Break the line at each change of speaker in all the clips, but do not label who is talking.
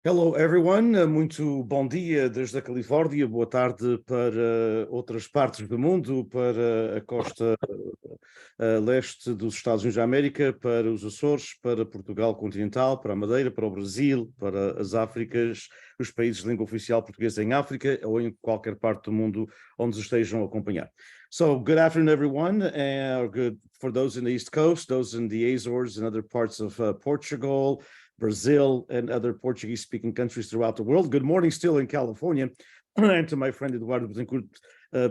Hello everyone, muito bom dia desde a Califórnia, boa tarde para outras partes do mundo, para a costa leste dos Estados Unidos da América, para os Açores, para Portugal continental, para a Madeira, para o Brasil, para as Áfricas, os países de língua oficial portuguesa em África ou em qualquer parte do mundo onde nos estejam a acompanhar. So, good afternoon everyone, and good for those in the East Coast, those in the Azores and other parts of Portugal, Brazil, and other Portuguese-speaking countries throughout the world. Good morning still in California, and to my friend Eduardo Bettencourt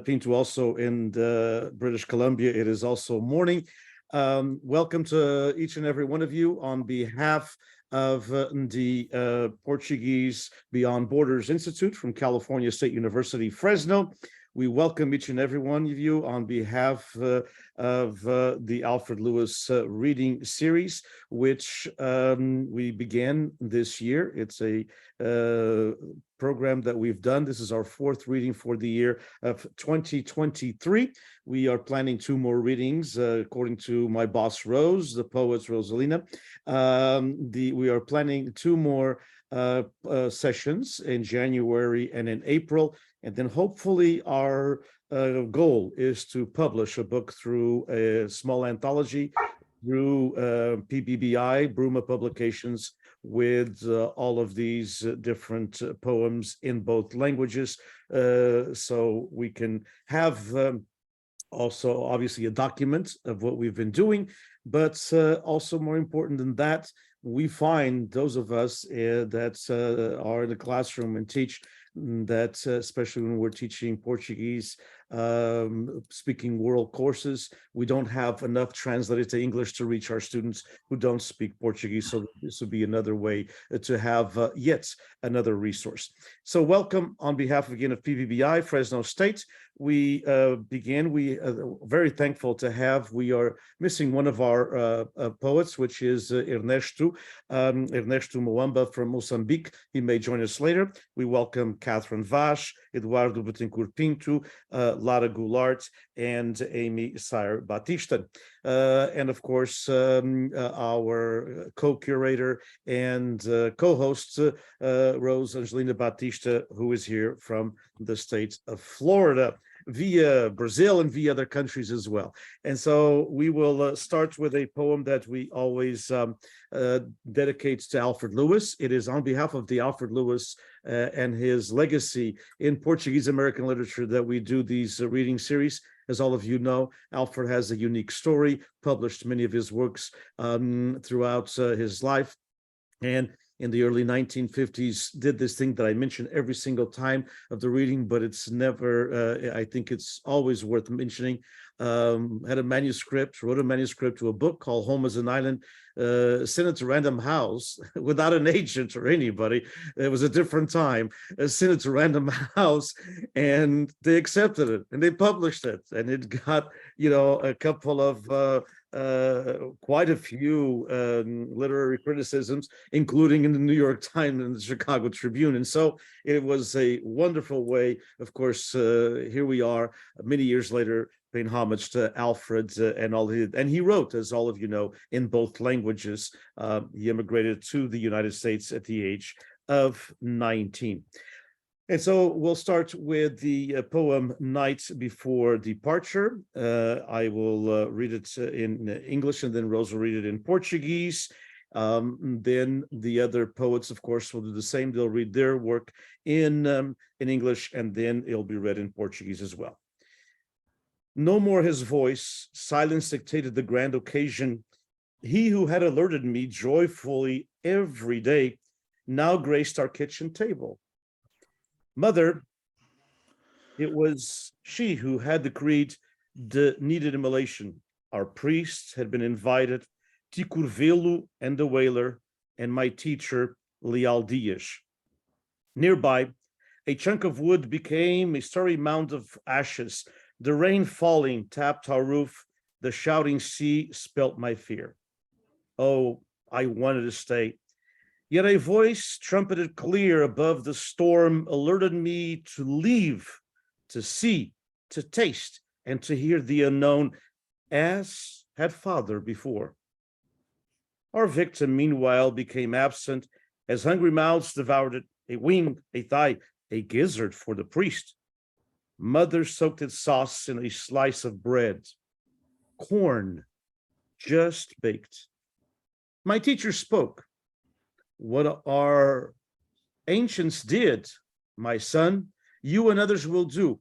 Pinto also in British Columbia, it is also morning. Welcome to each and every one of you on behalf of the Portuguese Beyond Borders Institute from California State University, Fresno. We welcome each and every one of you on behalf of the Alfred Lewis reading series, which we began this year. It's a program that we've done. This is our fourth reading for the year of 2023. We are planning two more readings, according to my boss, Rose, the poet Rosalina. We are planning two more sessions in January and in April. And then hopefully our goal is to publish a book through a small anthology through PBBI, Bruma Publications, with all of these different poems in both languages. So we can have also obviously a document of what we've been doing, but also more important than that, we find those of us that are in the classroom and teach that especially when we're teaching Portuguese speaking world courses, we don't have enough translated to English to reach our students who don't speak Portuguese. So this would be another way to have yet another resource. So welcome on behalf again of PBBI Fresno State. We very thankful to have, we are missing one of our poets, which is Ernesto Moamba from Mozambique. He may join us later. We welcome Katherine Vaz, Eduardo Bettencourt Pinto, Lara Gularte, and Amy Sire Batista. And of course, our co-curator and co-host, Rose Angelina Batista, who is here from the state of Florida, via Brazil and via other countries as well. And so we will start with a poem that we always dedicate to Alfred Lewis. It is on behalf of the Alfred Lewis and his legacy in Portuguese American literature that we do these reading series. As all of you know, Alfred has a unique story, published many of his works throughout his life. And in the early 1950s, did this thing that I mention every single time of the reading, but it's never, I think it's always worth mentioning. Wrote a manuscript to a book called Home as an Island, sent it to Random House without an agent or anybody. It was a different time. Sent it to Random House and they accepted it and they published it. And it got, a couple of quite a few literary criticisms, including in the New York Times and the Chicago Tribune. And so it was a wonderful way, of course, here we are many years later, paying homage to Alfred and all and he wrote, as all of you know, in both languages. He immigrated to the United States at the age of 19. And so we'll start with the poem Night Before Departure. I will read it in English and then Rose will read it in Portuguese. Then the other poets, of course, will do the same. They'll read their work in English and then it'll be read in Portuguese as well. No more his voice, silence dictated the grand occasion. He who had alerted me joyfully every day now graced our kitchen table. Mother, it was she who had decreed the needed immolation. Our priests had been invited, Ticurvelo and the whaler, and my teacher, Leal Dias. Nearby, a chunk of wood became a starry mound of ashes. The rain falling tapped our roof. The shouting sea spelt my fear. Oh, I wanted to stay. Yet a voice trumpeted clear above the storm alerted me to leave, to see, to taste, and to hear the unknown, as had father before. Our victim, meanwhile, became absent, as hungry mouths devoured it, a wing, a thigh, a gizzard for the priest. Mother soaked its sauce in a slice of bread. Corn, just baked. My teacher spoke. What our ancients did, my son, you and others will do.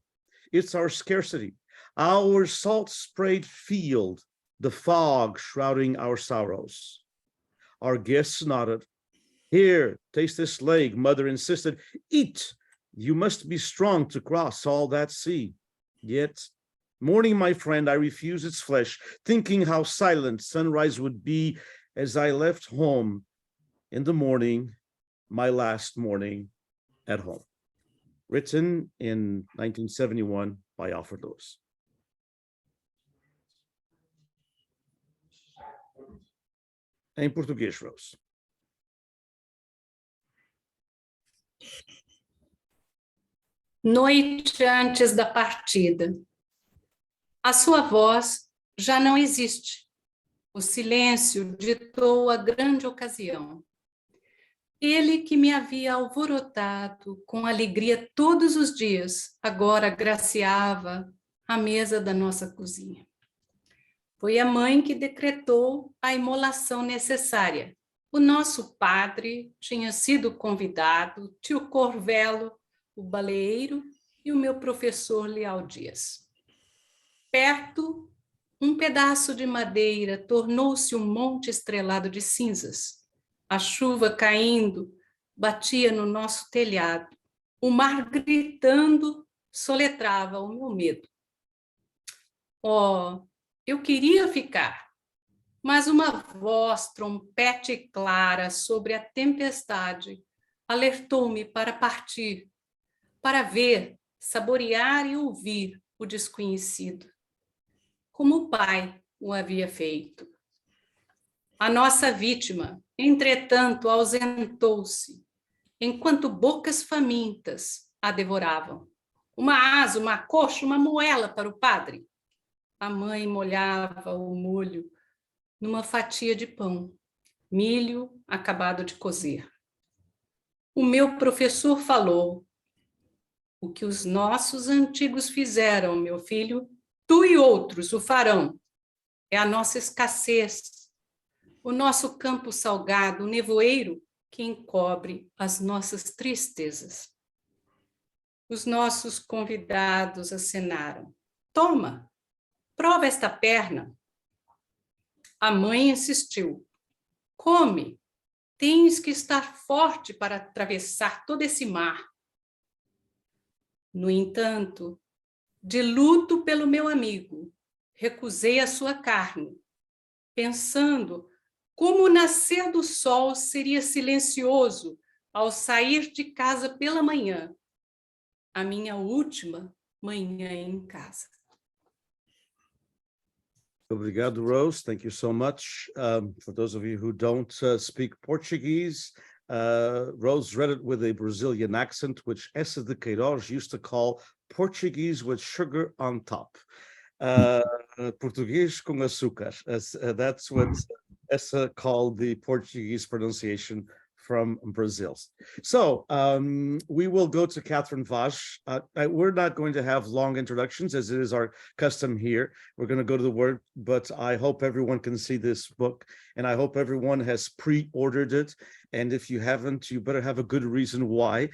It's our scarcity, our salt-sprayed field, the fog shrouding our sorrows. Our guests nodded. Here, taste this leg, mother insisted. Eat, you must be strong to cross all that sea. Yet, mourning my friend, I refused its flesh, thinking how silent sunrise would be as I left home in the morning, my last morning at home. Written in 1971 by Alfred Lewis. Em português, Rose.
Noite antes da partida. A sua voz já não existe. O silêncio ditou a grande ocasião. Ele que me havia alvorotado com alegria todos os dias, agora agraciava a mesa da nossa cozinha. Foi a mãe que decretou a imolação necessária. O nosso padre tinha sido convidado, tio Corvelo, o baleeiro e o meu professor Leal Dias. Perto, um pedaço de madeira tornou-se um monte estrelado de cinzas. A chuva caindo batia no nosso telhado. O mar gritando soletrava o meu medo. Oh, eu queria ficar, mas uma voz trompete e clara sobre a tempestade alertou-me para partir, para ver, saborear e ouvir o desconhecido, como o pai o havia feito. A nossa vítima, entretanto, ausentou-se, enquanto bocas famintas a devoravam. Uma asa, uma coxa, uma moela para o padre. A mãe molhava o molho numa fatia de pão, milho acabado de cozer. O meu professor falou: o que os nossos antigos fizeram, meu filho, tu e outros o farão. É a nossa escassez, o nosso campo salgado, o nevoeiro que encobre as nossas tristezas. Os nossos convidados acenaram. Toma, prova esta perna. A mãe insistiu. Come, tens que estar forte para atravessar todo esse mar. No entanto, de luto pelo meu amigo, recusei a sua carne, pensando como o nascer do sol seria silencioso ao sair de casa pela manhã, a minha última manhã em casa.
Obrigado, Rose. Thank you so much. For those of you who don't speak Portuguese, Rose read it with a Brazilian accent, which Essa de Queiroz used to call Portuguese with sugar on top. Português com açúcar. That's what Essa called the Portuguese pronunciation from Brazil. So we will go to Katherine Vaz. We're not going to have long introductions as it is our custom here. We're going to go to the word, but I hope everyone can see this book and I hope everyone has pre-ordered it. And if you haven't, you better have a good reason why,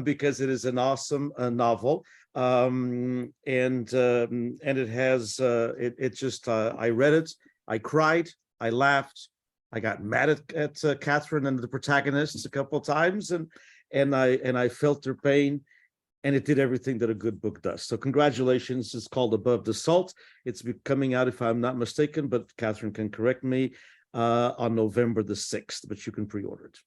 because it is an awesome novel. And it has, I read it, I cried, I laughed, I got mad at Katherine and the protagonists a couple of times, and I felt their pain, and it did everything that a good book does. So congratulations. It's called Above the Salt. It's coming out, if I'm not mistaken, but Katherine can correct me, on November the 6th, but you can pre-order it.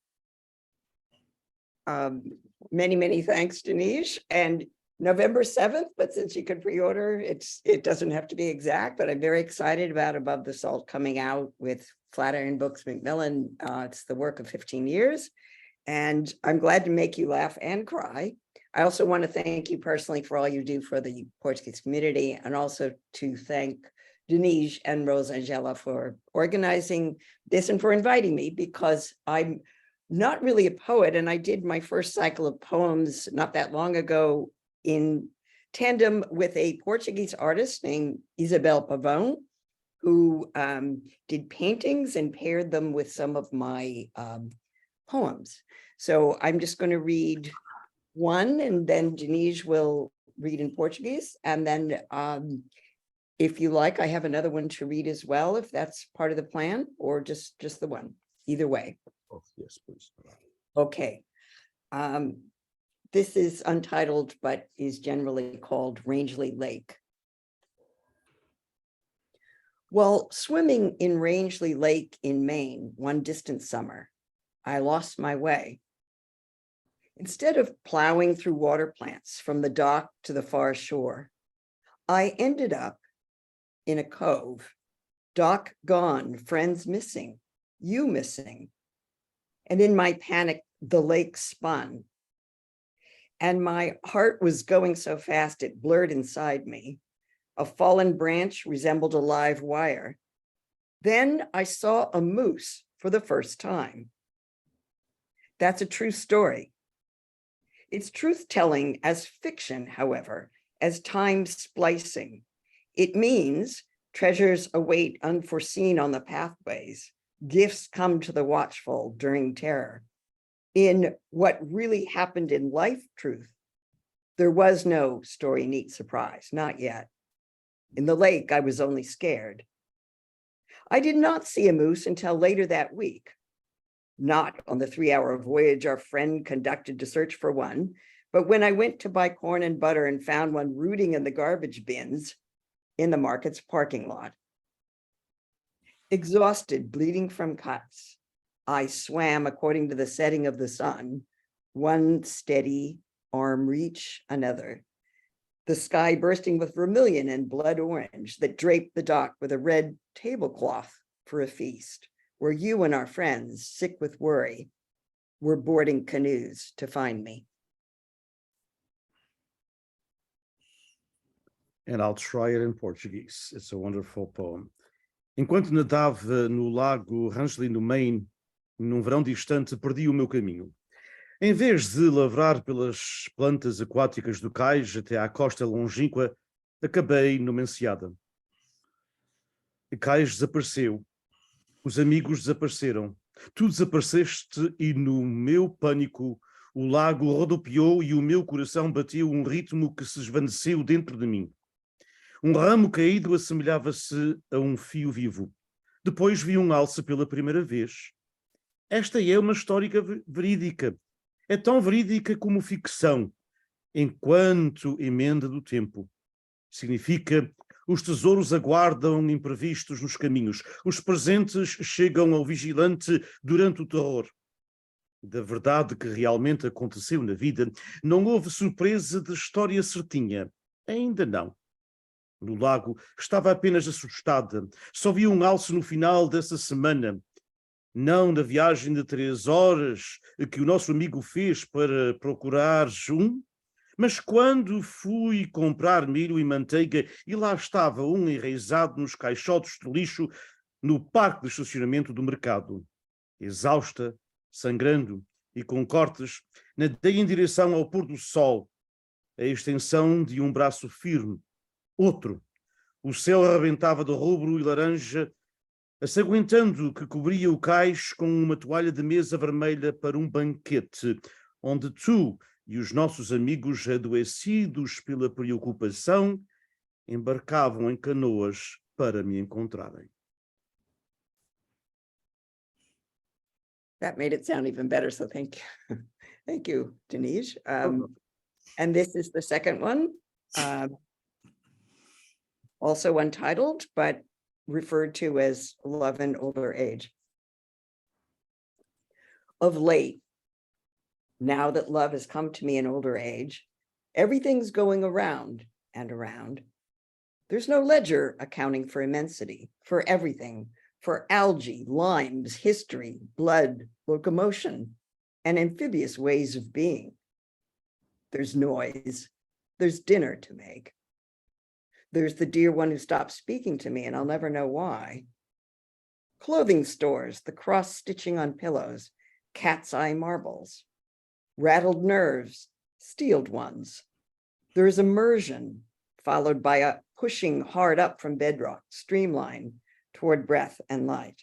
Many thanks, Diniz. And November 7th, but since you could pre-order, it doesn't have to be exact, but I'm very excited about Above the Salt coming out with Flatiron Books Macmillan. It's the work of 15 years, and I'm glad to make you laugh and cry. I also want to thank you personally for all you do for the Portuguese community, and also to thank Diniz and Rose Angela for organizing this and for inviting me, because I'm not really a poet, and I did my first cycle of poems not that long ago in tandem with a Portuguese artist named Isabel Pavão, who did paintings and paired them with some of my poems. So I'm just going to read one, and then Diniz will read in Portuguese. And then if you like, I have another one to read as well, if that's part of the plan, or just the one, either way.
Oh, yes, please.
Okay. This is untitled, but is generally called Rangeley Lake. While swimming in Rangeley Lake in Maine one distant summer, I lost my way. Instead of plowing through water plants from the dock to the far shore, I ended up in a cove, dock gone, friends missing, you missing. And in my panic, the lake spun. And my heart was going so fast it blurred inside me. A fallen branch resembled a live wire. Then I saw a moose for the first time. That's a true story. It's truth-telling as fiction, however, as time splicing. It means treasures await unforeseen on the pathways. Gifts come to the watchful during terror. In what really happened in life truth, there was no story neat surprise, not yet. In the lake, I was only scared. I did not see a moose until later that week. Not on the 3-hour voyage our friend conducted to search for one, but when I went to buy corn and butter and found one rooting in the garbage bins in the market's parking lot. Exhausted, bleeding from cuts, I swam according to the setting of the sun, one steady arm reach, another. The sky bursting with vermilion and blood orange that draped the dock with a red tablecloth for a feast, where you and our friends, sick with worry, were boarding canoes to find me.
And I'll try it in Portuguese. It's a wonderful poem. Enquanto nadava no lago Rangeley, no Maine, num verão distante, perdi o meu caminho. Em vez de lavrar pelas plantas aquáticas do cais até à costa longínqua, acabei numa enseada. O cais desapareceu. Os amigos desapareceram. Tu desapareceste e no meu pânico o lago rodopiou e o meu coração bateu um ritmo que se esvaneceu dentro de mim. Um ramo caído assemelhava-se a um fio vivo. Depois vi um alce pela primeira vez. Esta é uma história verídica. É tão verídica como ficção, enquanto emenda do tempo. Significa, os tesouros aguardam imprevistos nos caminhos. Os presentes chegam ao vigilante durante o terror. Da verdade que realmente aconteceu na vida, não houve surpresa de história certinha. Ainda não. No lago estava apenas assustada. Só vi um alce no final dessa semana. Não na viagem de 3 horas que o nosso amigo fez para procurar mas quando fui comprar milho e manteiga e lá estava um enraizado nos caixotes de lixo no parque de estacionamento do mercado. Exausta, sangrando e com cortes, nadei em direção ao pôr do sol, a extensão de um braço firme. Outro. O céu arrebentava de rubro e laranja, assaguentando que cobria o cais com uma toalha de mesa vermelha para um banquete, onde tu e os nossos amigos adoecidos pela preocupação embarcavam em canoas para me encontrarem.
That made it sound even better, so thank you. Thank you, Diniz. And this is the second one, also untitled, but referred to as Love in Older Age. Of late, now that love has come to me in older age, everything's going around and around. There's no ledger accounting for immensity, for everything, for algae, limes, history, blood, locomotion, and amphibious ways of being. There's noise, there's dinner to make. There's the dear one who stopped speaking to me and I'll never know why. Clothing stores, the cross-stitching on pillows, cat's eye marbles, rattled nerves, steeled ones. There is immersion, followed by a pushing hard up from bedrock, streamline toward breath and light.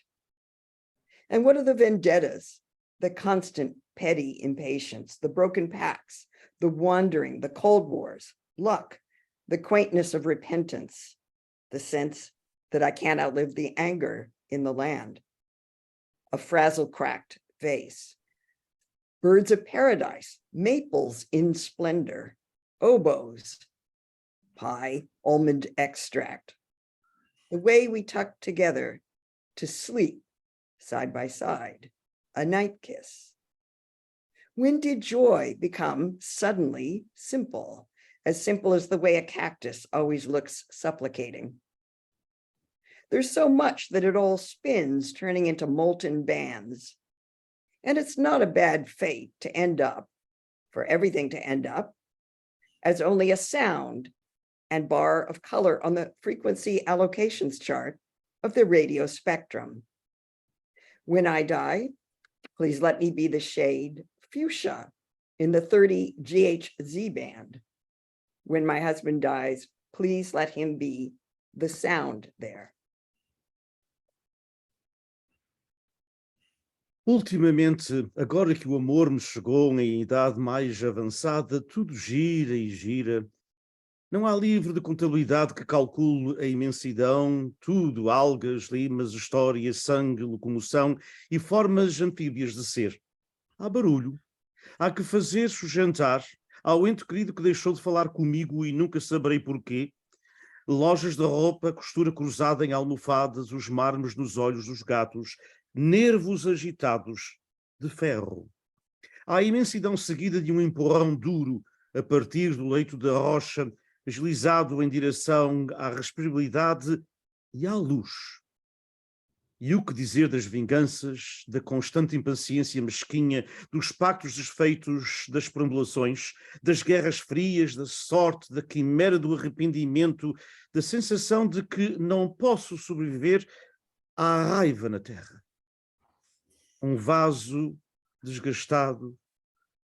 And what are the vendettas, the constant petty impatience, the broken pacts, the wandering, the cold wars, luck, the quaintness of repentance, the sense that I can't outlive the anger in the land, a frazzle-cracked vase, birds of paradise, maples in splendor, oboes, pie, almond extract, the way we tuck together to sleep side by side, a night kiss. When did joy become suddenly simple as the way a cactus always looks supplicating? There's so much that it all spins, turning into molten bands. And it's not a bad fate to end up, for everything to end up, as only a sound and bar of color on the frequency allocations chart of the radio spectrum. When I die, please let me be the shade fuchsia in the 30 GHz band. When my husband dies, please let him be the sound there.
Ultimamente, agora que o amor me chegou em idade mais avançada, tudo gira e gira. Não há livro de contabilidade que calcule a imensidão, tudo, algas, limas, história, sangue, locomoção e formas anfíbias de ser. Há barulho, há que fazer-se o jantar, há o ente querido que deixou de falar comigo e nunca saberei porquê, lojas de roupa, costura cruzada em almofadas, os mármores nos olhos dos gatos, nervos agitados de ferro. Há a imensidão seguida de um empurrão duro a partir do leito da rocha, deslizado em direção à respirabilidade e à luz. E o que dizer das vinganças, da constante impaciência mesquinha, dos pactos desfeitos, das perambulações, das guerras frias, da sorte, da quimera do arrependimento, da sensação de que não posso sobreviver à raiva na terra. Um vaso desgastado,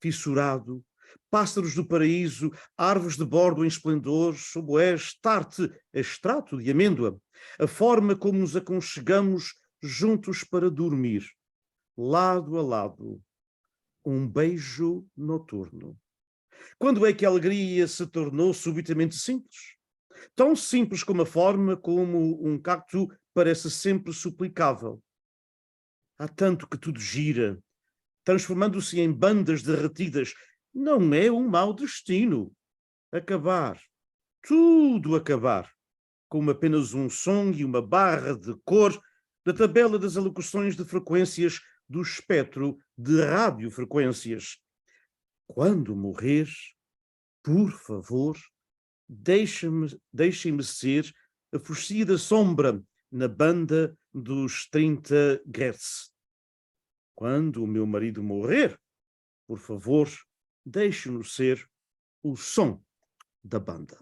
fissurado, pássaros do paraíso, árvores de bordo em esplendor, oboés, tarte, extrato de amêndoa, a forma como nos aconchegamos juntos para dormir, lado a lado, um beijo noturno. Quando é que a alegria se tornou subitamente simples? Tão simples como a forma como um cacto parece sempre suplicável. Há tanto que tudo gira, transformando-se em bandas derretidas. Não é um mau destino. Acabar, tudo acabar, como apenas um som e uma barra de cor da tabela das alocuções de frequências do espectro de radiofrequências. Quando morrer, por favor, deixem-me ser a forcia da sombra na banda dos 30 Hz. Quando o meu marido morrer, por favor, deixe-nos ser o som da banda.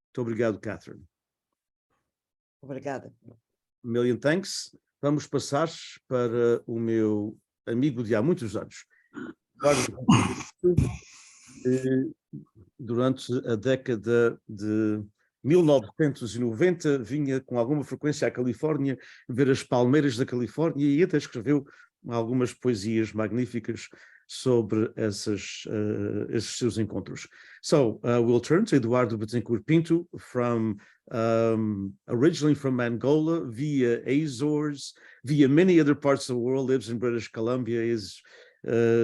Muito obrigado, Katherine.
Obrigada.
Million thanks. Vamos passar para o meu amigo de há muitos anos. Durante a década de 1990, vinha com alguma frequência à Califórnia ver as palmeiras da Califórnia e até escreveu algumas poesias magníficas sobre esses seus encontros. So we'll turn to Eduardo Bettencourt Pinto, originally from Angola, via Azores, via many other parts of the world, lives in British Columbia, is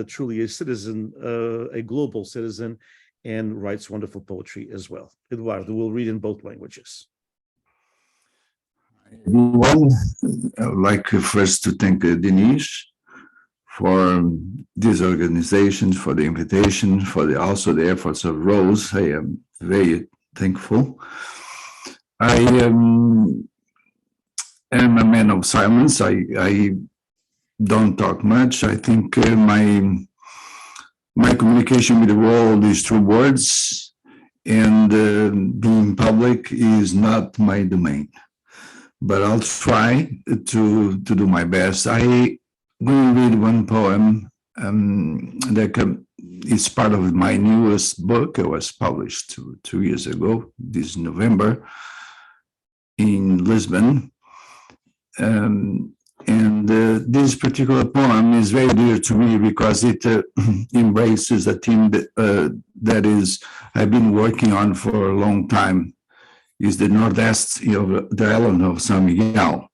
truly a citizen, a global citizen, and writes wonderful poetry as well. Eduardo will read in both languages.
Everyone, I would like first to thank Diniz for this organization, for the invitation, for also the efforts of Rose. I am very thankful. I am a man of silence. I don't talk much. I think my communication with the world is through words, and being public is not my domain. but I'll try to do my best. I will read one poem that is part of my newest book. It was published 2 years ago, this November, in Lisbon. This particular poem is very dear to me because it embraces a theme that is I've been working on for a long time. Is the northeast of the island of San Miguel,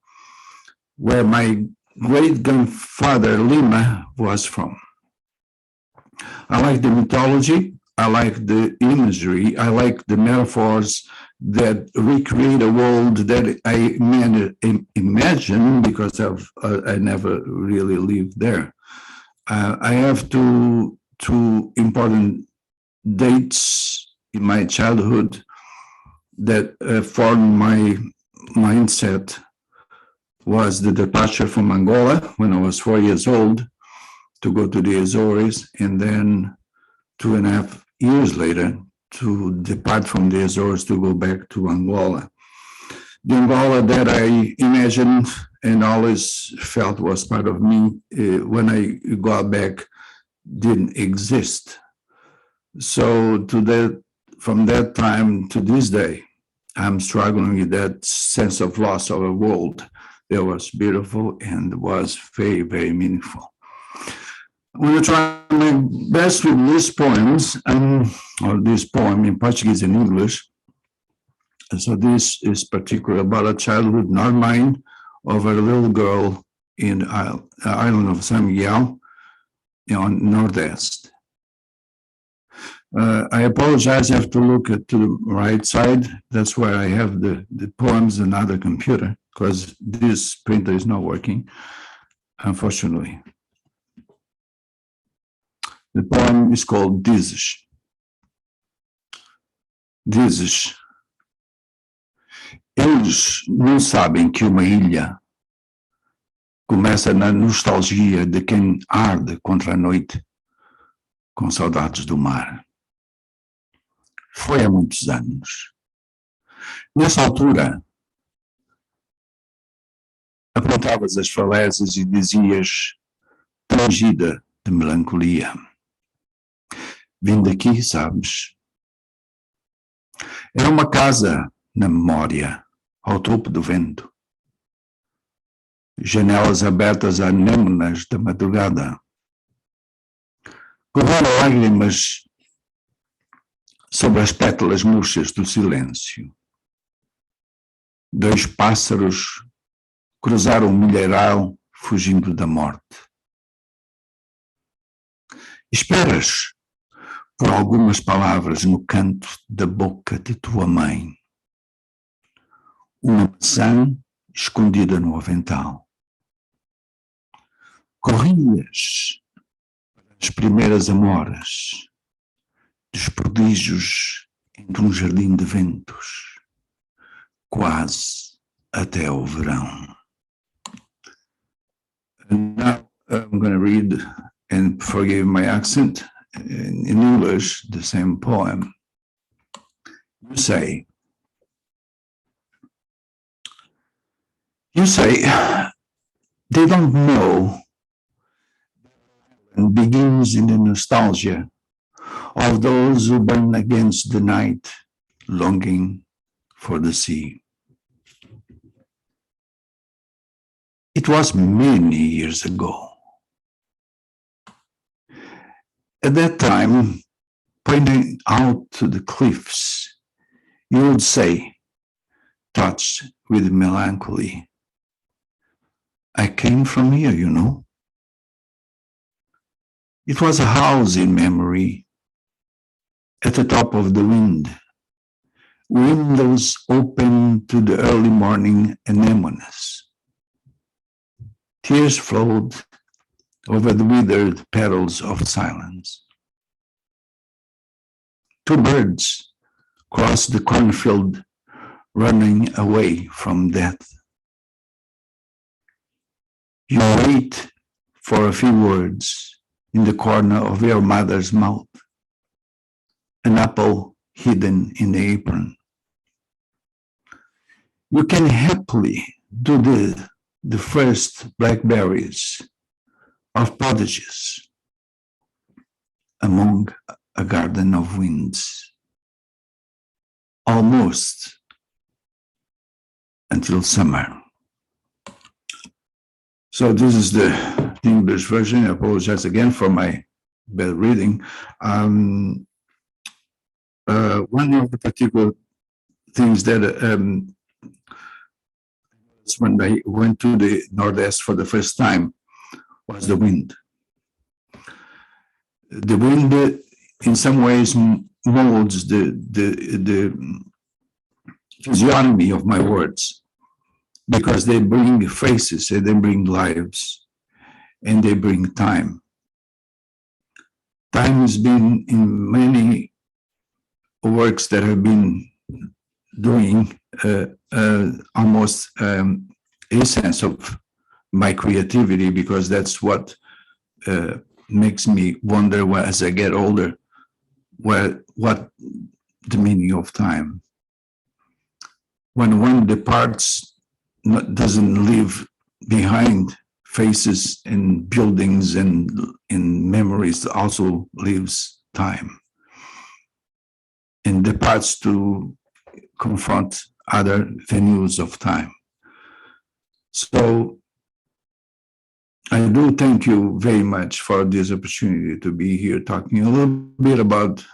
where my great-grandfather Lima was from. I like the mythology, I like the imagery, I like the metaphors that recreate a world that I imagine because I never really lived there. I have two important dates in my childhood that formed my mindset. Was the departure from Angola when I was 4 years old to go to the Azores, and then 2.5 years later to depart from the Azores to go back to Angola. The Angola that I imagined and always felt was part of me when I got back didn't exist. So from that time to this day, I'm struggling with that sense of loss of a world that was beautiful and was very, very meaningful. I'm going to try my best with these poems, or this poem in Portuguese and English. So this is particular about a childhood, not mine, of a little girl in the island of San Miguel on Northeast. I apologize, I have to look to the right side. That's why I have the poems and other computer, because this printer is not working, unfortunately. The poem is called Dizes. Dizes. Eles não sabem que uma ilha começa na nostalgia de quem arde contra a noite, com saudades do mar. Foi há muitos anos. Nessa altura, apontavas as falésias e dizias, tangida de melancolia. Vim daqui, sabes? Era uma casa na memória, ao topo do vento. Janelas abertas a anêmonas da madrugada. Correram lágrimas sobre as pétalas murchas do silêncio. 2 pássaros cruzaram o milharal fugindo da morte. Esperas por algumas palavras no canto da boca de tua mãe. Uma maçã escondida no avental. Corrias as primeiras amoras dos prodígios entre um jardim de ventos, quase até o verão. And now I'm going to read, and forgive my accent, in English, the same poem. You say, they don't know, and begins in the nostalgia of those who burn against the night, longing for the sea. It was many years ago. At that time, pointing out to the cliffs, you would say, touched with melancholy, I came from here, you know. It was a house in memory, at the top of the wind, windows open to the early morning anemones. Tears flowed over the withered petals of silence. 2 birds crossed the cornfield, running away from death. You wait for a few words in the corner of your mother's mouth, an apple hidden in the apron. you can happily do the first blackberries of prodigies among a garden of winds, almost until summer. So this is the English version. I apologize again for my bad reading. One of the particular things that when I went to the Northeast for the first time was the wind. The wind, in some ways, molds the physiognomy of my words, because they bring faces and they bring lives and they bring time. Time has been in many works that I've been doing almost a sense of my creativity, because that's what makes me wonder as I get older, what the meaning of time. When one departs, doesn't leave behind faces and buildings and in memories, also leaves time and departs to confront other venues of time. So I do thank you very much for this opportunity to be here talking a little bit about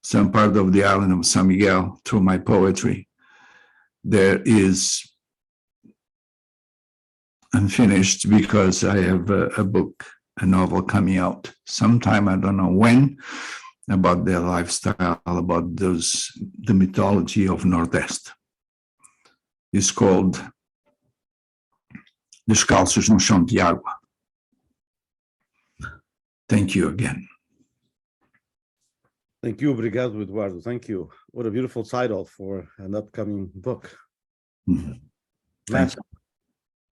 some part of the island of San Miguel through my poetry. There is unfinished because I have a book, a novel coming out sometime, I don't know when, about their lifestyle, about the mythology of Nordeste. It's called Descalços no Chão de Água. Thank you again.
Thank you, obrigado, Eduardo. Thank you. What a beautiful title for an upcoming book.
Thank you.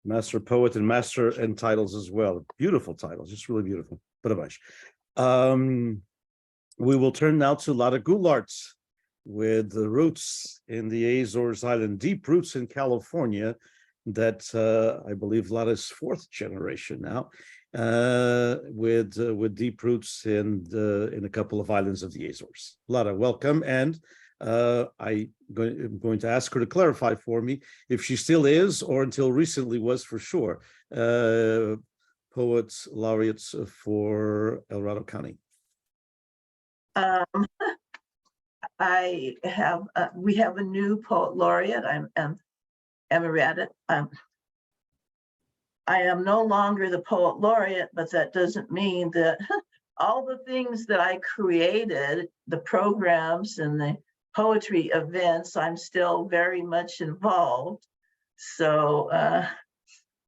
Master poet and master in titles as well. Beautiful titles, just really beautiful. Parabéns. We will turn now to Lara Gularte with the roots in the Azores Island, deep roots in California that I believe Lara's fourth generation now, with deep roots in a couple of islands of the Azores. Lara, welcome. And I'm going to ask her to clarify for me if she still is, or until recently was for sure, poet laureate for El Dorado County.
We have a new poet laureate. I'm emerita. I am no longer the poet laureate, but that doesn't mean that all the things that I created, the programs and the poetry events, I'm still very much involved. So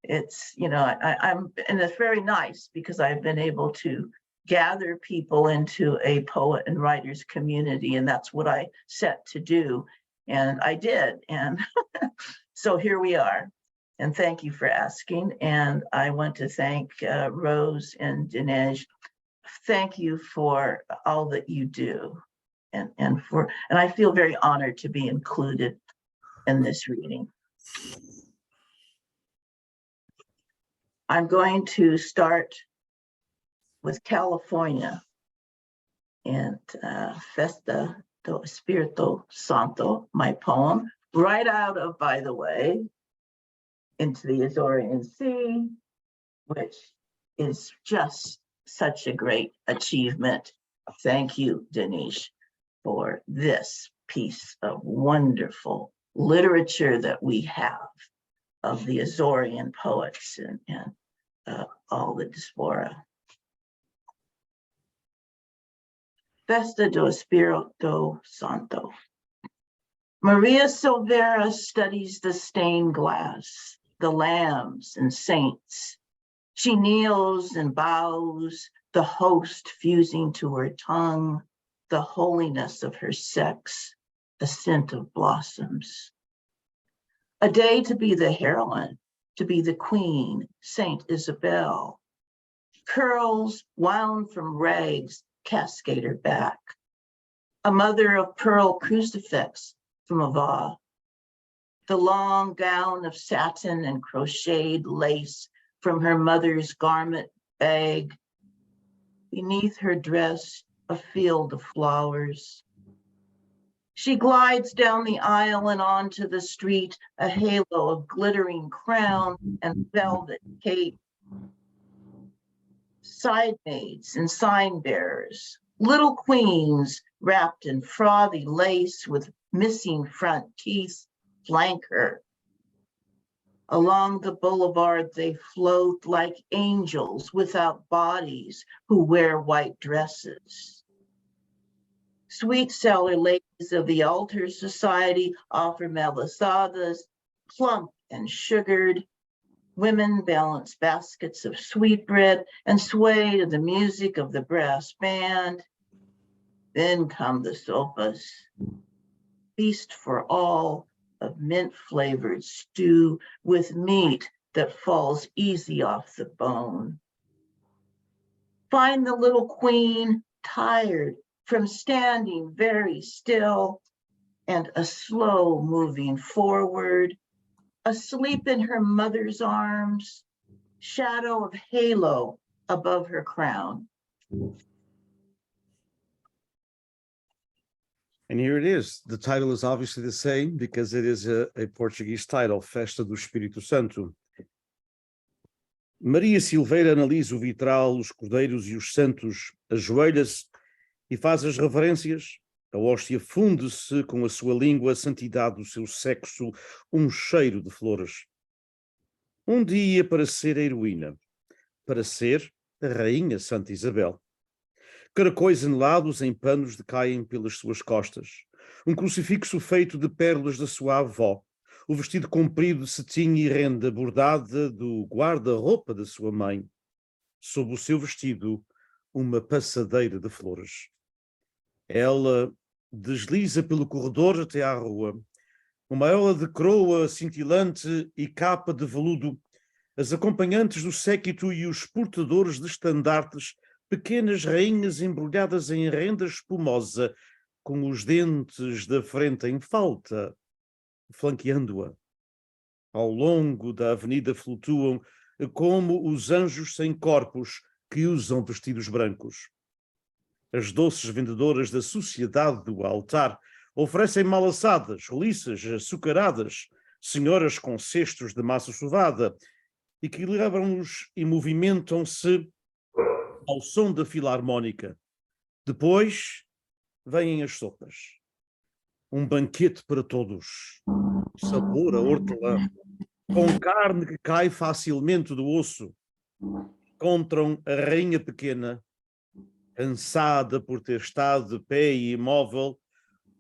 it's, and it's very nice because I've been able to gather people into a poet and writers community, and that's what I set to do, and I did, and so here we are. And thank you for asking. And I want to thank Rose and Diniz. Thank you for all that you do, and I feel very honored to be included in this reading. I'm going to start with California and Festa do Espírito Santo, my poem, right out of, by the way, Into the Azorean Sea, which is just such a great achievement. Thank you, Diniz, for this piece of wonderful literature that we have of the Azorean poets and all the diaspora. Festa do Espírito Santo. Maria Silveira studies the stained glass, the lambs and saints. She kneels and bows, the host fusing to her tongue, the holiness of her sex, the scent of blossoms. A day to be the heroine, to be the queen, Saint Isabel. Curls wound from rags cascade her back. A mother of pearl crucifix from Ava. the long gown of satin and crocheted lace from her mother's garment bag. Beneath her dress, a field of flowers. She glides down the aisle and onto the street, a halo of glittering crown and velvet cape. Side maids and sign bearers, little queens wrapped in frothy lace with missing front teeth, flank her. Along the boulevard, they float like angels without bodies who wear white dresses. Sweet cellar ladies of the Altar Society offer melisadas, plump and sugared. Women balance baskets of sweetbread and sway to the music of the brass band. Then come the sopas, feast for all of mint-flavored stew with meat that falls easy off the bone. Find the little queen tired from standing very still and a slow moving forward, asleep in her mother's arms, shadow of halo above her crown.
And here it is. The title is obviously the same because it is a Portuguese title, Festa do Espírito Santo. Maria Silveira analisa o vitral, os cordeiros e os santos, ajoelha-se e faz as reverências. A hóstia funde-se com a sua língua, a santidade do seu sexo, um cheiro de flores. Um dia para ser a heroína, para ser a rainha Santa Isabel. Caracóis anelados em panos decaem pelas suas costas. Um crucifixo feito de pérolas da sua avó. O vestido comprido de cetim e renda bordada do guarda-roupa da sua mãe. Sob o seu vestido, uma passadeira de flores. Ela desliza pelo corredor até à rua. Uma aula de croa cintilante e capa de veludo. As acompanhantes do séquito e os portadores de estandartes, pequenas rainhas embrulhadas em renda espumosa, com os dentes da frente em falta, flanqueando-a. Ao longo da avenida flutuam como os anjos sem corpos que usam vestidos brancos. As doces vendedoras da sociedade do altar oferecem malassadas, roliças, açucaradas, senhoras com cestos de massa sovada, equilibram-nos e movimentam-se ao som da filarmónica. Depois vêm as sopas. Um banquete para todos. Sabor a hortelã. Com carne que cai facilmente do osso. Encontram a rainha pequena, cansada por ter estado de pé e imóvel,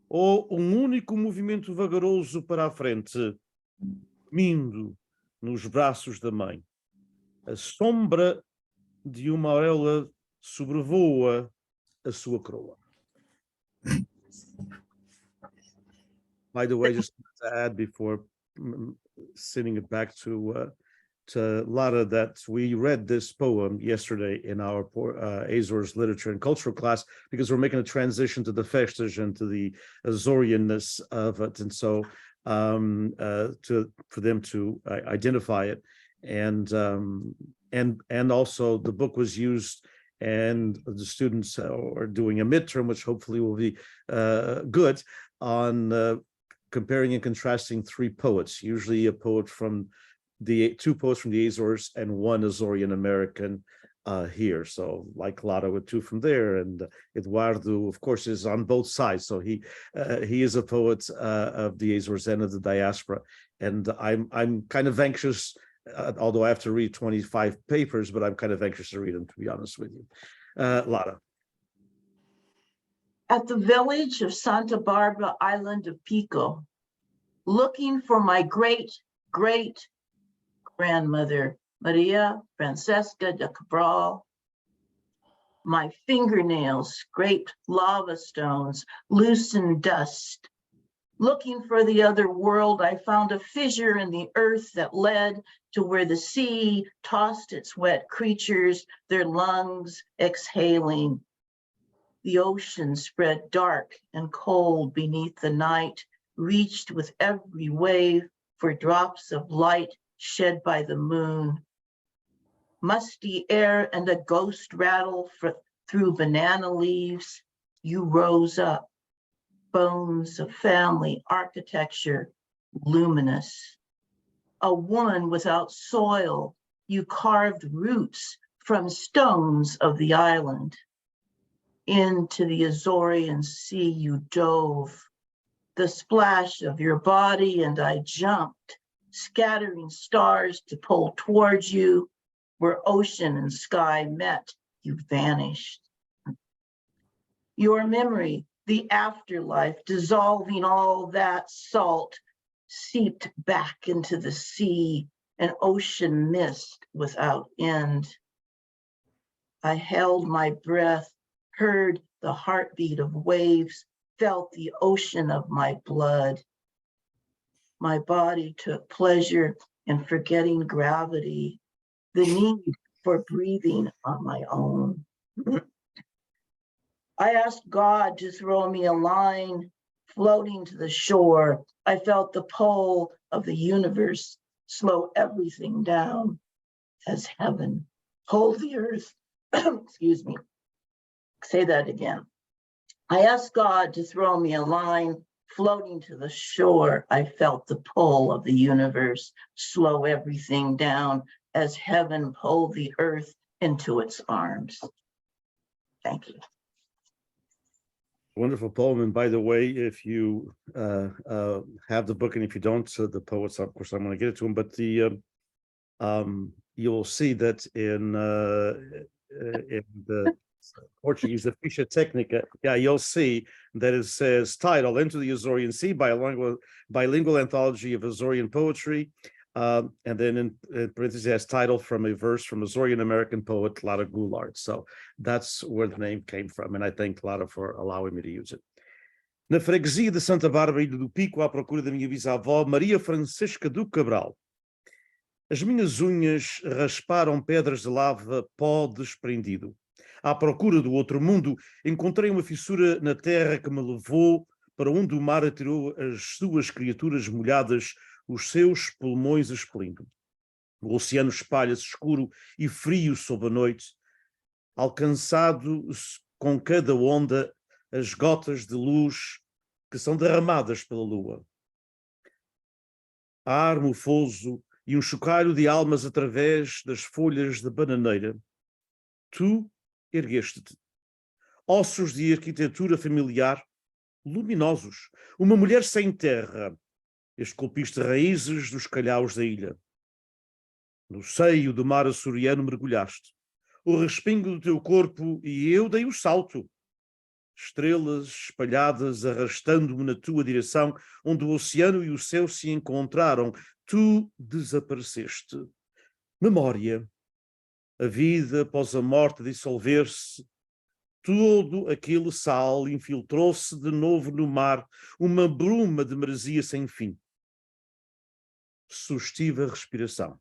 ou um único movimento vagaroso para a frente, dormindo nos braços da mãe. A sombra de uma auréola sobrevoa a sua coroa. By the way, just to add before sending it back to Lara, that we read this poem yesterday in our Azores literature and cultural class because we're making a transition to the festas and to the Azoreanness of it, and so for them to identify it, and also the book was used, and the students are doing a midterm, which hopefully will be good, on comparing and contrasting three poets, usually a poet from two poets from the Azores and one Azorean American here. So like Lara with two from there, and Eduardo, of course, is on both sides. So he is a poet of the Azores and of the diaspora. And I'm kind of anxious, although I have to read 25 papers, but I'm kind of anxious to read them, to be honest with you. Lara.
At the village of Santa Barbara, island of Pico, looking for my great-great-grandmother, Maria Francesca de Cabral. My fingernails scraped lava stones, loosened dust. Looking for the other world, I found a fissure in the earth that led to where the sea tossed its wet creatures, their lungs exhaling. The ocean spread dark and cold beneath the night, reached with every wave for drops of light shed by the moon. Musty air and a ghost rattle through banana leaves. You rose up, bones of family architecture, luminous. A woman without soil, you carved roots from stones of the island. Into the Azorean sea you dove. The splash of your body and I jumped, scattering stars to pull towards you. Where ocean and sky met, you vanished. Your memory, the afterlife, dissolving all that salt, seeped back into the sea, an ocean mist without end. I held my breath, heard the heartbeat of waves, felt the ocean of my blood. My body took pleasure in forgetting gravity, the need for breathing on my own. I asked God to throw me a line floating to the shore. I felt the pull of the universe slow everything down as heaven hold the earth. Excuse me. Say that again. I asked God to throw me a line floating to the shore. I felt the pull of the universe slow everything down as heaven pulled the earth into its arms. Thank you.
Wonderful poem. And by the way, if you have the book, and if you don't, the poets, of course, I'm going to get it to them. But you'll see that in the Portuguese, the Ficha Técnica, you'll see that it says title, Into the Azorean Sea, bilingual anthology of Azorean poetry. And then in parentheses, has title from a verse from Azorean American poet Lara Gularte. So that's where the name came from. And I thank Lara for allowing me to use it. Na freguesia de Santa Bárbara, Ilha do Pico, à procura da minha bisavó, Maria Francisca do Cabral. As minhas unhas rasparam pedras de lava, pó desprendido. À procura do outro mundo, encontrei uma fissura na terra que me levou para onde o mar atirou as suas criaturas molhadas, os seus pulmões expelindo. O oceano espalha-se escuro e frio sob a noite, alcançado com cada onda as gotas de luz que são derramadas pela lua. Ar mofoso e um chocalho de almas através das folhas de bananeira. Tu ergueste-te. Ossos de arquitetura familiar, luminosos. Uma mulher sem terra. Esculpiste raízes dos calhaus da ilha. No seio do mar açoriano mergulhaste. O respingo do teu corpo e eu dei o salto. Estrelas espalhadas arrastando-me na tua direção, onde o oceano e o céu se encontraram. Tu desapareceste. Memória. A vida após a morte dissolver-se. Todo aquele sal infiltrou-se de novo no mar, uma bruma de maresia sem fim. Sustive a respiração.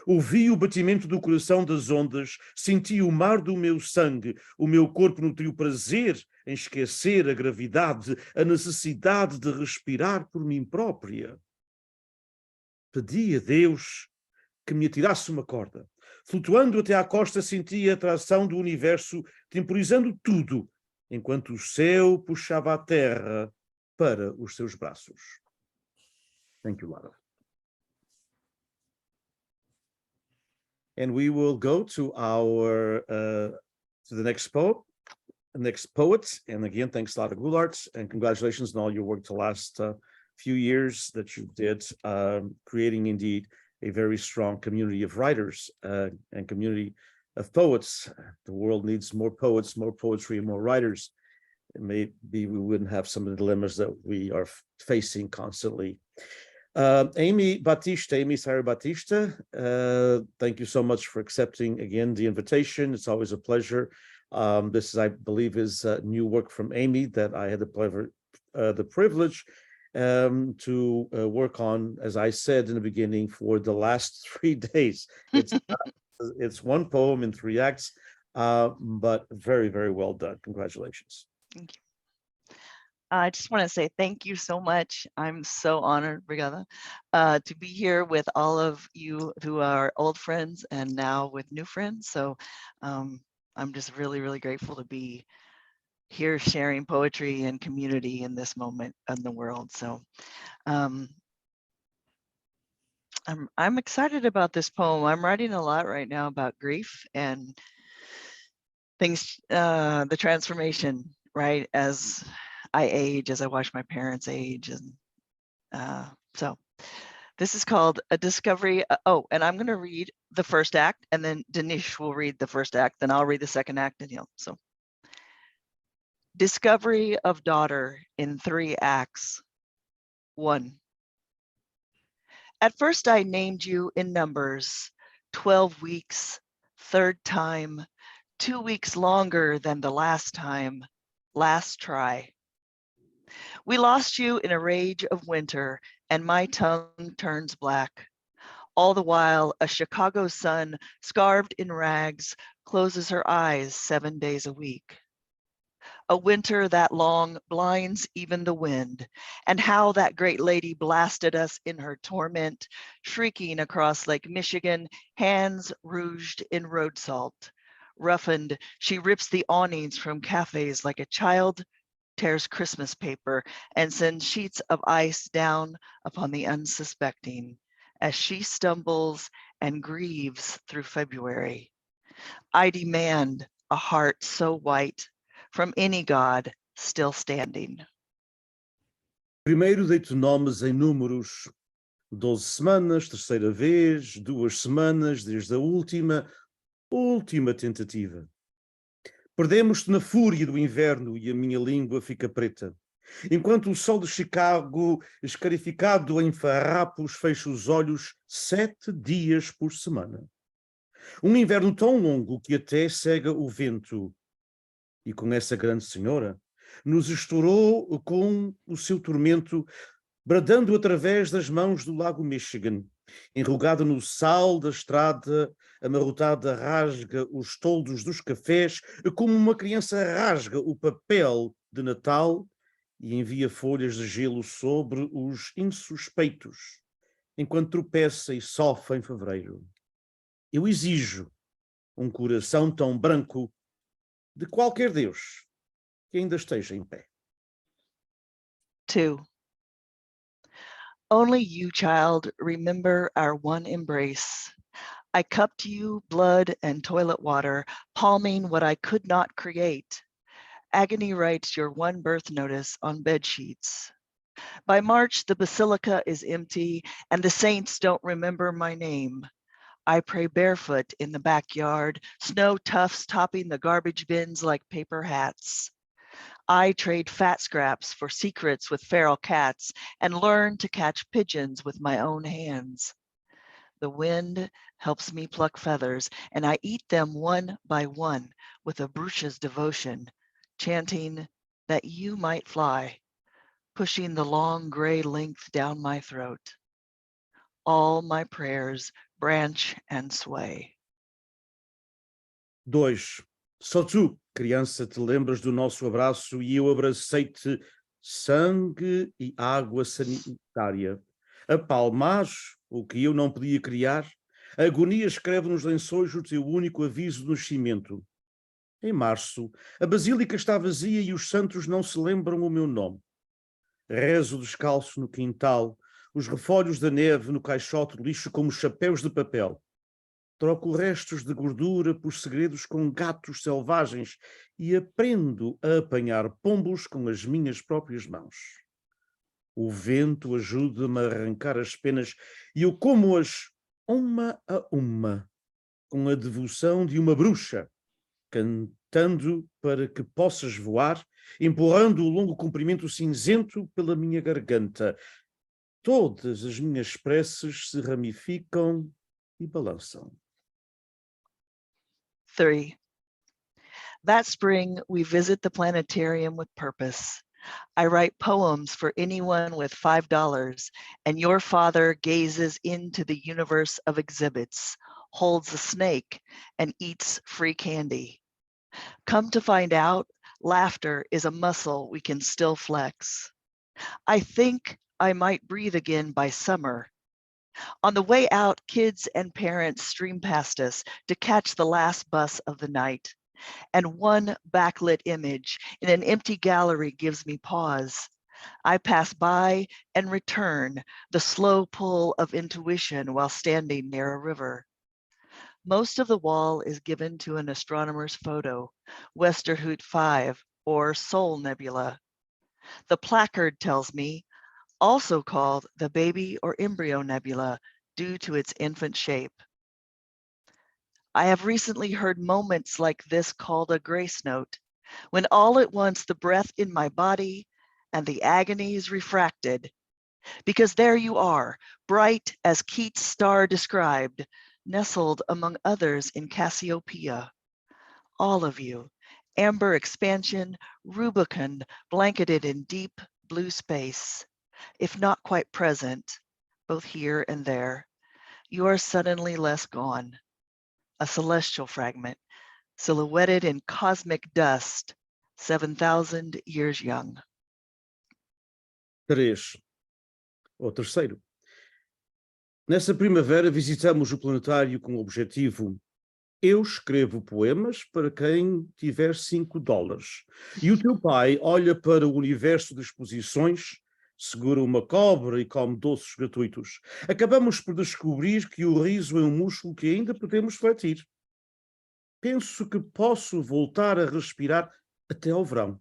Ouvi o batimento do coração das ondas, senti o mar do meu sangue, o meu corpo nutriu prazer em esquecer a gravidade, a necessidade de respirar por mim própria. Pedi a Deus que me atirasse uma corda. Flutuando até à costa, senti a atração do universo, temporizando tudo, enquanto o céu puxava a terra para os seus braços. Thank you, Lara. And we will go to our to the next poet. And again, thanks, Lara Gularte, and congratulations on all your work the last few years that you did, creating indeed a very strong community of writers and community of poets. The world needs more poets, more poetry, and more writers. Maybe we wouldn't have some of the dilemmas that we are facing constantly. Amy Sarah Batista, thank you so much for accepting again the invitation. It's always a pleasure. This is, I believe, is new work from Amy that I had the privilege to work on, as I said in the beginning, for the last 3 days. It's one poem in 3 acts, but very, very well done. Congratulations.
Thank you. I just want to say thank you so much. I'm so honored, Brigada, to be here with all of you who are old friends and now with new friends. So I'm just really, really grateful to be here sharing poetry and community in this moment in the world. So I'm excited about this poem. I'm writing a lot right now about grief and things, the transformation, right? As I age, as I watch my parents age. And so this is called A Discovery. Oh, and I'm going to read the first act, and then Diniz will read the first act, then I'll read the second act, and so. Discovery of Daughter in 3 acts. 1. At first I named you in numbers, 12 weeks, 3rd time, 2 weeks longer than the last time, last try. We lost you in a rage of winter, and my tongue turns black. All the while, a Chicago sun, scarved in rags, closes her eyes 7 days a week. A winter that long blinds even the wind, and how that great lady blasted us in her torment, shrieking across Lake Michigan, hands rouged in road salt. Roughened, she rips the awnings from cafes like a child tears Christmas paper and sends sheets of ice down upon the unsuspecting as she stumbles and grieves through February. I demand a heart so white from any God still standing.
Primeiro dei-te nomes em números, 12 semanas, terceira vez, 2 semanas, desde a última tentativa. Perdemos-te na fúria do inverno e a minha língua fica preta. Enquanto o sol de Chicago, escarificado em farrapos, fecha os olhos 7 dias por semana. Um inverno tão longo que até cega o vento. E com essa grande senhora, nos estourou com o seu tormento, bradando através das mãos do Lago Michigan. Enrugada no sal da estrada, amarrotada rasga os toldos dos cafés, como uma criança rasga o papel de Natal e envia folhas de gelo sobre os insuspeitos, enquanto tropeça e sofre em fevereiro. Eu exijo um coração tão branco de qualquer Deus que ainda esteja em pé.
2. Only you, child, remember our one embrace. I cupped you blood and toilet water, palming what I could not create. Agony writes your one birth notice on bed sheets. By March, the basilica is empty and the saints don't remember my name. I pray barefoot in the backyard, snow tufts topping the garbage bins like paper hats. I trade fat scraps for secrets with feral cats and learn to catch pigeons with my own hands. The wind helps me pluck feathers, and I eat them one by one with a Bruce's devotion, chanting that you might fly, pushing the long gray length down my throat. All my prayers branch and sway.
2. Só tu, criança, te lembras do nosso abraço e eu abracei-te sangue e água sanitária. A palmar o que eu não podia criar, a agonia escreve nos lençóis o teu único aviso do nascimento. Em março, a basílica está vazia e os santos não se lembram o meu nome. Rezo descalço no quintal, os refolhos da neve no caixote de lixo como chapéus de papel. Troco restos de gordura por segredos com gatos selvagens e aprendo a apanhar pombos com as minhas próprias mãos. O vento ajuda-me a arrancar as penas e eu como-as uma a uma, com a devoção de uma bruxa, cantando para que possas voar, empurrando o longo comprimento cinzento pela minha garganta. Todas as minhas preces se ramificam e balançam.
3. That spring, we visit the planetarium with purpose. I write poems for anyone with $5, and your father gazes into the universe of exhibits, holds a snake, and eats free candy. Come to find out, Laughter is a muscle we can still flex. I think I might breathe again by summer. On the way out, kids and parents stream past us to catch the last bus of the night. And one backlit image in an empty gallery gives me pause. I pass by and return, the slow pull of intuition while standing near a river. Most of the wall is given to an astronomer's photo, Westerhout 5 or Sol Nebula. The placard tells me, also called the baby or embryo nebula due to its infant shape. I have recently heard moments like this called a grace note, when all at once the breath in my body and the agonies refracted. Because there you are, bright as Keats' star described, nestled among others in Cassiopeia. All of you, amber expansion, rubicund, blanketed in deep blue space. If not quite present, both here and there, you are suddenly less gone. A celestial fragment, silhouetted in cosmic dust, 7,000 years young.
3. Ou terceiro. Nessa primavera visitamos o planetário com o objetivo: eu escrevo poemas para quem tiver $5. E o teu pai olha para o universo de exposições, segura uma cobra e come doces gratuitos. Acabamos por descobrir que o riso é um músculo que ainda podemos fletir. Penso que posso voltar a respirar até ao verão.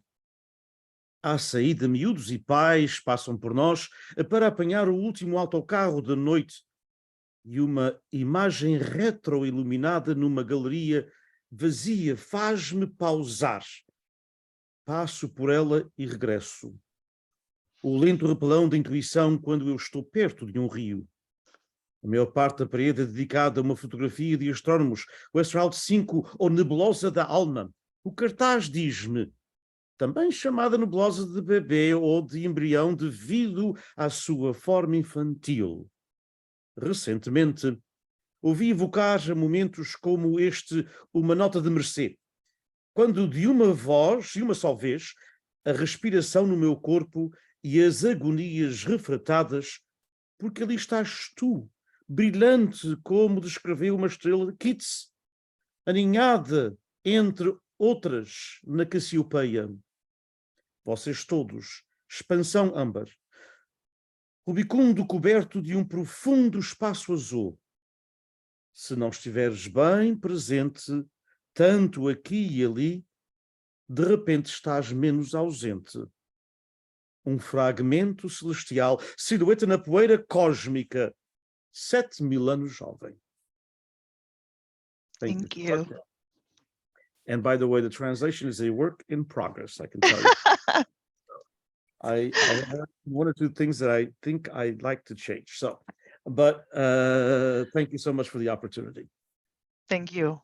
À saída, miúdos e pais passam por nós para apanhar o último autocarro da noite e uma imagem retroiluminada numa galeria vazia faz-me pausar. Passo por ela e regresso. O lento repelão da intuição quando eu estou perto de um rio. A maior parte da parede é dedicada a uma fotografia de astrónomos, Westerhout 5 ou Nebulosa da Alma. O cartaz diz-me, também chamada nebulosa de bebê ou de embrião devido à sua forma infantil. Recentemente, ouvi evocar momentos como este, uma nota de mercê, quando de uma voz e uma só vez, a respiração no meu corpo e as agonias refratadas, porque ali estás tu, brilhante como descreveu uma estrela de Keats, aninhada entre outras na Cassiopeia. Vocês todos, expansão âmbar, rubicundo coberto de um profundo espaço azul. Se não estiveres bem presente, tanto aqui e ali, de repente estás menos ausente. Um fragmento celestial, silhueta na poeira cósmica, 7.000 anos jovem.
Thank you.
And by the way, the translation is a work in progress, I can tell you. I have one or two things that I think I'd like to change. So, but thank you so much for the opportunity.
Thank you.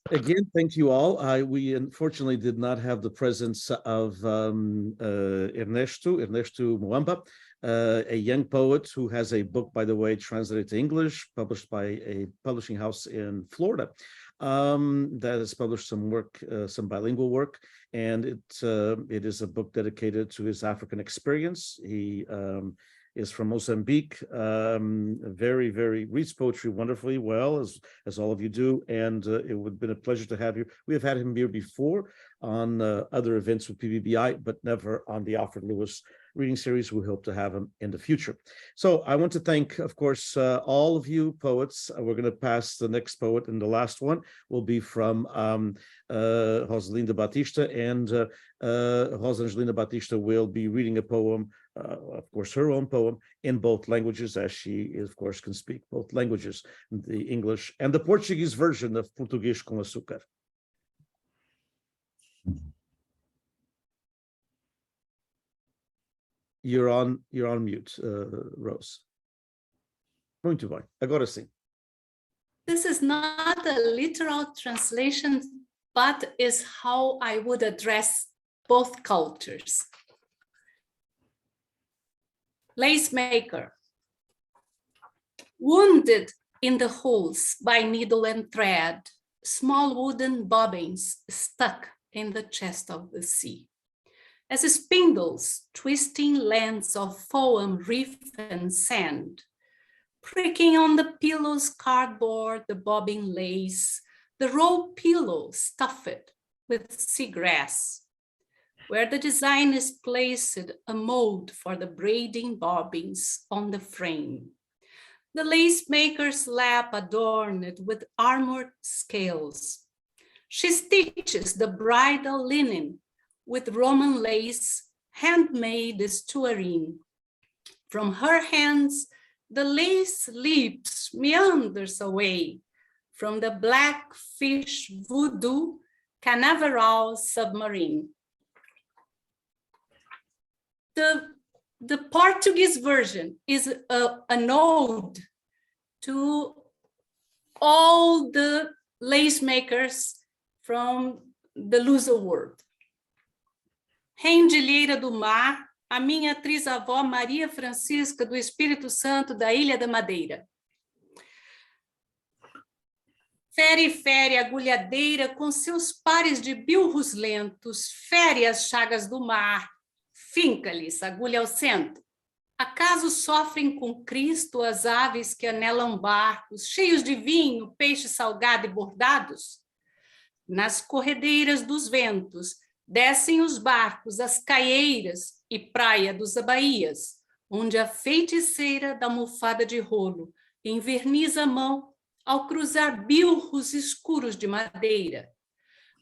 Again, thank you all. We unfortunately did not have the presence of Ernesto Muamba, a young poet who has a book, by the way, translated to English, published by a publishing house in Florida. That has published some work, some bilingual work, and it is a book dedicated to his African experience. He is from Mozambique, very, very reads poetry wonderfully well, as all of you do, and it would have been a pleasure to have you. We have had him here before on other events with PBBI, but never on the Alfred Lewis reading series. We hope to have him in the future. So I want to thank, of course, all of you poets. We're going to pass the next poet, and the last one will be from Rosalinda Batista, and Rosalinda Batista will be reading a poem, of course, her own poem, in both languages, as she, of course, can speak both languages, the English and the Portuguese version of Português com Açúcar. You're on mute, Rose. Muito bem. Agora sim.
This is not a literal translation, but is how I would address both cultures. Lace maker. Wounded in the holes by needle and thread, small wooden bobbins stuck in the chest of the sea. As spindles twisting lengths of foam, reef, and sand, pricking on the pillow's cardboard, the bobbing lace, the roll pillow stuffed with seagrass, where the design is placed a mold for the braiding bobbins on the frame. The lace maker's lap adorned with armored scales. She stitches the bridal linen with Roman lace, handmade stewarding. From her hands, the lace leaps, meanders away from the blackfish voodoo canaveral submarine. The Portuguese version is an ode to all the lace makers from the Luso world. Rengelheira do Mar, a minha trisavó Maria Francisca do Espírito Santo da Ilha da Madeira. Fere, fere, agulhadeira, com seus pares de bilros lentos, fere as chagas do mar, finca-lhes agulha ao centro. Acaso sofrem com Cristo as aves que anelam barcos, cheios de vinho, peixe salgado e bordados? Nas corredeiras dos ventos, descem os barcos, as caieiras e praia dos Bahias, onde a feiticeira da almofada de rolo enverniza a mão ao cruzar bilros escuros de madeira.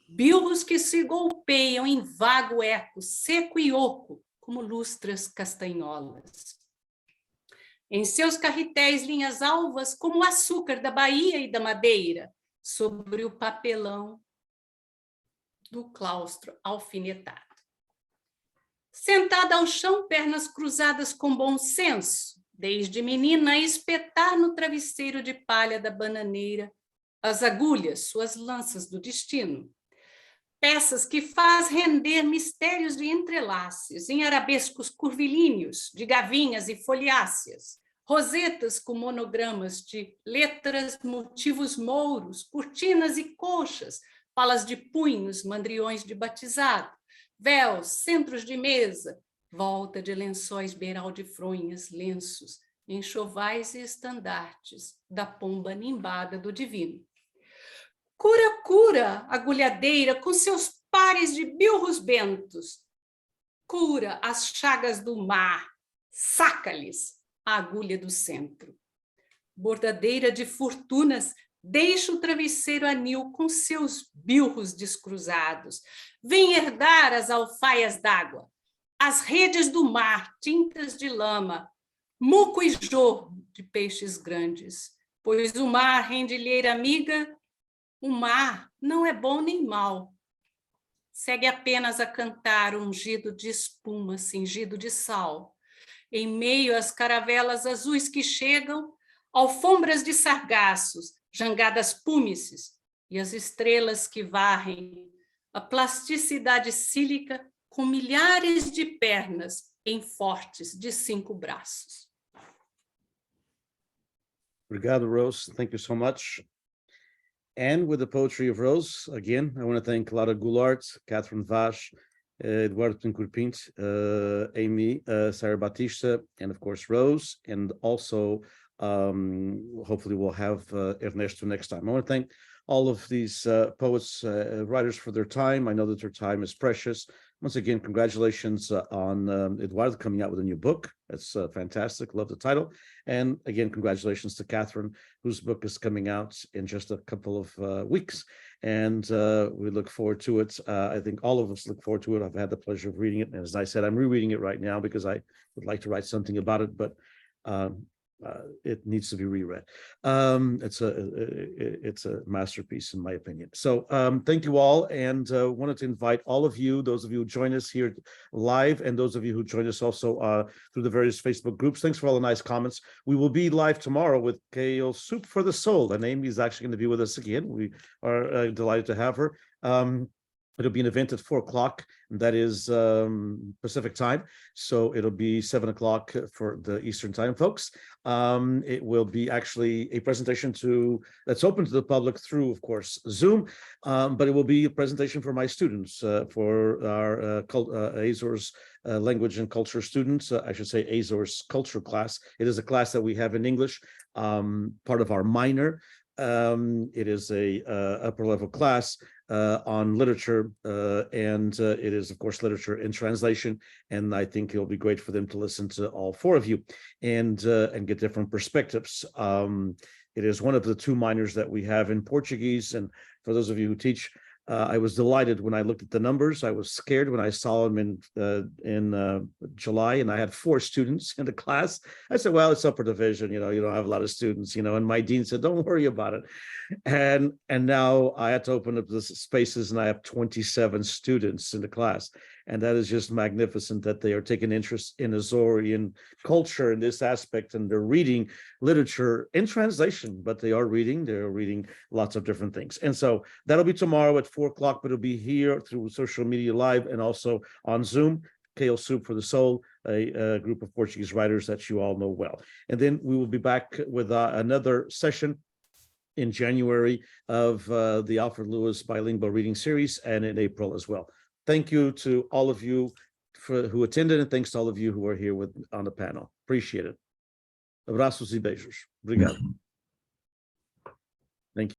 Bilros que se golpeiam em vago eco, seco e oco, como lustras castanholas. Em seus carretéis, linhas alvas, como o açúcar da Bahia e da Madeira, sobre o papelão do claustro alfinetado. Sentada ao chão, pernas cruzadas com bom senso, desde menina a espetar no travesseiro de palha da bananeira as agulhas, suas lanças do destino. Peças que faz render mistérios de entrelaces, em arabescos curvilíneos, de gavinhas e foliáceas, rosetas com monogramas de letras, motivos mouros, cortinas e colchas, palas de punhos, mandriões de batizado, véus, centros de mesa, volta de lençóis, beiral de fronhas, lenços, enxovais e estandartes da pomba nimbada do divino. Cura, cura, agulhadeira, com seus pares de bilros bentos. Cura as chagas do mar, saca-lhes a agulha do centro. Bordadeira de fortunas, deixa o travesseiro anil com seus bilros descruzados. Vem herdar as alfaias d'água, as redes do mar, tintas de lama, muco e jorro de peixes grandes. Pois o mar, rendilheira amiga, o mar não é bom nem mau. Segue apenas a cantar ungido de espuma, cingido de sal. Em meio às caravelas azuis que chegam, alfombras de sargaços, jangadas púmices e as estrelas que varrem a plasticidade sílica com milhares de pernas em fortes de 5 braços.
Obrigado, Rose. Thank you so much. And with the poetry of Rose, again, I want to thank Lara Gularte, Katherine Vaz, Eduardo Bettencourt, Amy, Sarah Batista, and of course Rose, and also hopefully we'll have Ernesto next time. I want to thank all of these poets, writers for their time. I know that their time is precious. Once again, congratulations on Eduardo coming out with a new book. That's fantastic. Love the title. And again, congratulations to Katherine, whose book is coming out in just a couple of weeks. And we look forward to it. I think all of us look forward to it. I've had the pleasure of reading it. And as I said, I'm rereading it right now because I would like to write something about it, but it needs to be reread. It's a masterpiece in my opinion. So thank you all, and wanted to invite all of you, those of you who join us here live, and those of you who join us also through the various Facebook groups. Thanks for all the nice comments. We will be live tomorrow with Kale Soup for the Soul, and Amy is actually going to be with us again. We are delighted to have her. It'll be an event at 4 o'clock, and that is Pacific time. So it'll be 7 o'clock for the Eastern time, folks. It will be actually a presentation that's open to the public through, of course, Zoom, but it will be a presentation for my students, for our Azores language and culture students. I should say Azores culture class. It is a class that we have in English, part of our minor. It is a upper level class on literature, and it is, of course, literature in translation. And I think it'll be great for them to listen to all four of you and get different perspectives. It is one of the two minors that we have in Portuguese. And for those of you who teach, I was delighted when I looked at the numbers. I was scared when I saw them in July, and I had 4 students in the class. I said, well, it's upper division, you don't have a lot of students, and my dean said, don't worry about it. And now I had to open up the spaces, and I have 27 students in the class. And that is just magnificent that they are taking interest in Azorean culture in this aspect, and they're reading literature in translation, but they're reading lots of different things. And so that'll be tomorrow at 4 o'clock, but it'll be here through social media live and also on Zoom. Kale Soup for the Soul, a group of Portuguese writers that you all know well. And then we will be back with another session in January of the Alfred Lewis bilingual reading series, and in April as well. Thank you to all of you who attended, and thanks to all of you who are here on the panel. Appreciate it. Abraços e beijos. Obrigado.